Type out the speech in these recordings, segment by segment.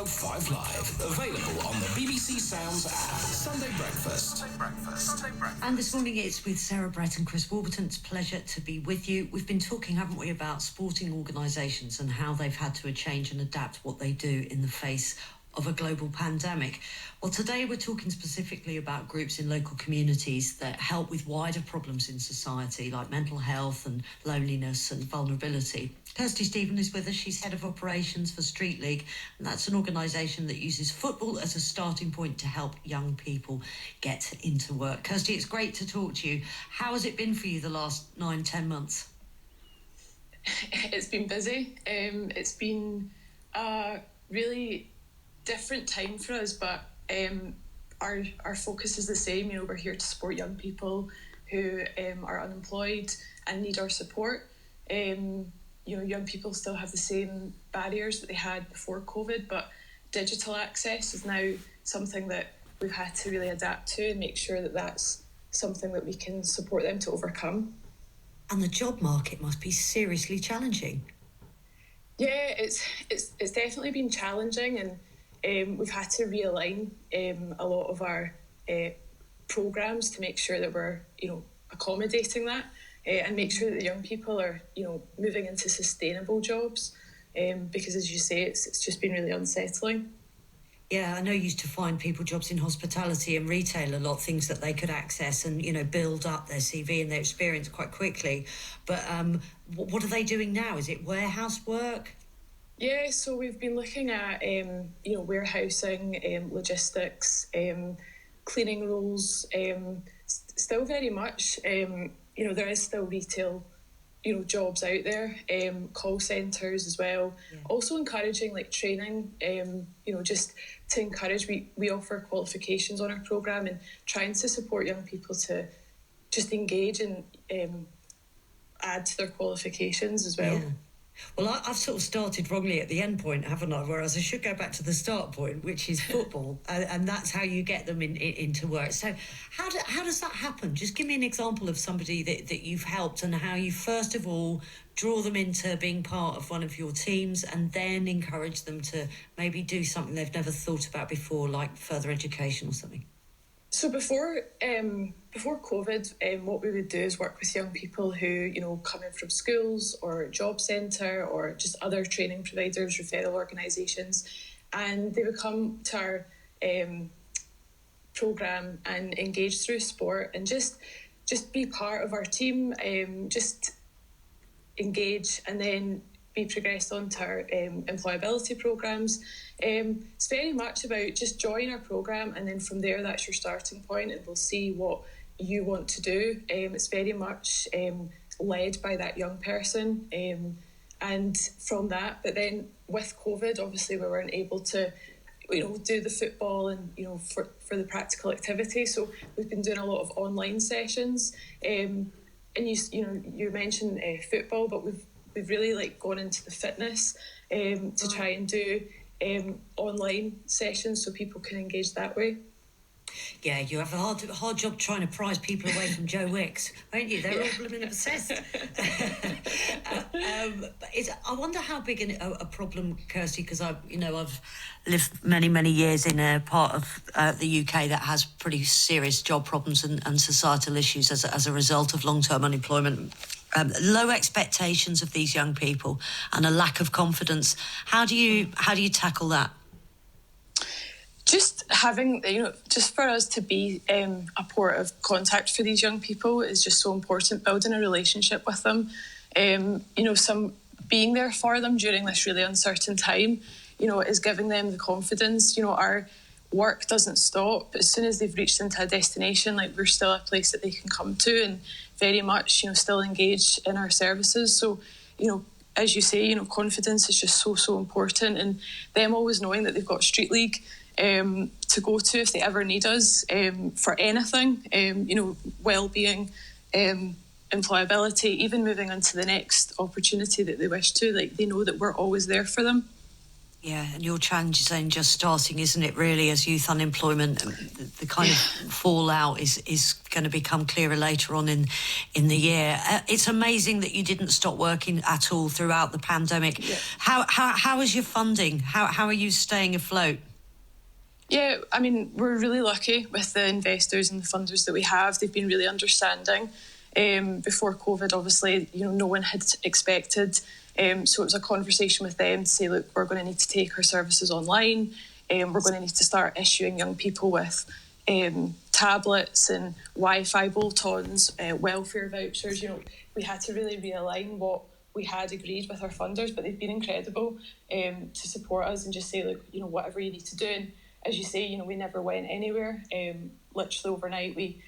105 Live. Available on the BBC Sounds app. Sunday Breakfast. And this morning it's with Sarah Brett and Chris Warburton. It's a pleasure to be with you. We've been talking, haven't we, about sporting organisations and how they've had to change and adapt what they do in the face of a global pandemic. Well, today we're talking specifically about groups in local communities that help with wider problems in society, like mental health and loneliness and vulnerability. Kirsty Stephen is with us. She's head of operations for Street League, and that's an organisation that uses football as a starting point to help young people get into work. Kirsty, it's great to talk to you. How has it been for you the last 9-10 months? It's been busy. It's been a really different time for us, but our focus is the same. You know, we're here to support young people who are unemployed and need our support. You know, young people still have the same barriers that they had before COVID, but digital access is now something that we've had to really adapt to and make sure that that's something that we can support them to overcome. And the job market must be seriously challenging. Yeah, it's definitely been challenging, and we've had to realign a lot of our programmes to make sure that we're, you know, accommodating that and make sure that the young people are, you know, moving into sustainable jobs because, as you say, it's just been really unsettling. Yeah, I know you used to find people jobs in hospitality and retail a lot, things that they could access and, you know, build up their CV and their experience quite quickly. But what are they doing now? Is it warehouse work? Yeah, so we've been looking at, you know, warehousing, logistics, cleaning roles, still very much, you know, there is still retail, you know, jobs out there, call centres as well. Yeah. Also encouraging like training, you know, just to encourage, we offer qualifications on our programme and trying to support young people to just engage and add to their qualifications as well. Yeah. Well, I've sort of started wrongly at the end point, haven't I? Whereas I should go back to the start point, which is football, and that's how you get them into work. So how does that happen? Just give me an example of somebody that you've helped and how you, first of all, draw them into being part of one of your teams and then encourage them to maybe do something they've never thought about before, like further education or something. So before COVID, what we would do is work with young people who, you know, come in from schools or job centre or just other training providers, referral organisations, and they would come to our programme and engage through sport and just be part of our team, just engage and then be progressed onto our employability programmes. It's very much about just join our programme and then from there that's your starting point and we'll see what you want to do. It's very much led by that young person and from that, but then with COVID obviously we weren't able to, you know, do the football and, you know, for the practical activity, so we've been doing a lot of online sessions and you mentioned football, but we've really like gone into the fitness to try and do online sessions so people can engage that way. Yeah, you have a hard job trying to prise people away from Joe Wicks, won't you? They're all blooming obsessed. I wonder how big a problem, Kirsty, because I've lived many years in a part of the UK that has pretty serious job problems and societal issues as a result of long-term unemployment. Low expectations of these young people and a lack of confidence. How do you tackle that? Just having, you know, just for us to be a port of contact for these young people is just so important. Building a relationship with them, you know, some being there for them during this really uncertain time, you know, is giving them the confidence. You know, our work doesn't stop. As soon as they've reached into a destination, like we're still a place that they can come to and very much, you know, still engage in our services. So, you know, as you say, you know, confidence is just so important, and them always knowing that they've got Street League to go to if they ever need us for anything, you know, well-being, employability, even moving on to the next opportunity that they wish to, like they know that we're always there for them. Yeah, and your challenge is only just starting, isn't it, really, as youth unemployment? The kind of fallout is going to become clearer later on in the year. It's amazing that you didn't stop working at all throughout the pandemic. Yeah. How is your funding? How are you staying afloat? Yeah, I mean, we're really lucky with the investors and the funders that we have. They've been really understanding. Before COVID, obviously, no one had expected. So it was a conversation with them to say, look, we're going to need to take our services online. We're going to need to start issuing young people with tablets and Wi-Fi bolt-ons, welfare vouchers. We had to really realign what we had agreed with our funders, but they've been incredible to support us and just say, look, whatever you need to do. And as you say, we never went anywhere. Literally overnight, we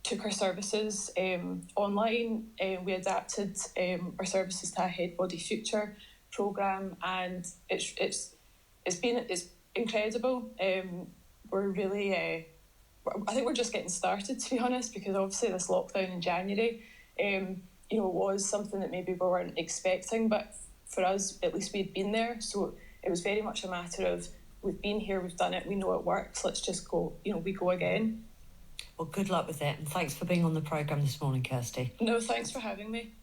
took our services online. We adapted our services to a Head Body Future programme, and it's incredible. We're really, I think we're just getting started, to be honest, because obviously this lockdown in January, was something that maybe we weren't expecting, but for us, at least we'd been there, so it was very much a matter of we've been here, we've done it, we know it works. Let's just go. We go again. Well, good luck with it, and thanks for being on the programme this morning, Kirsty. No, thanks for having me.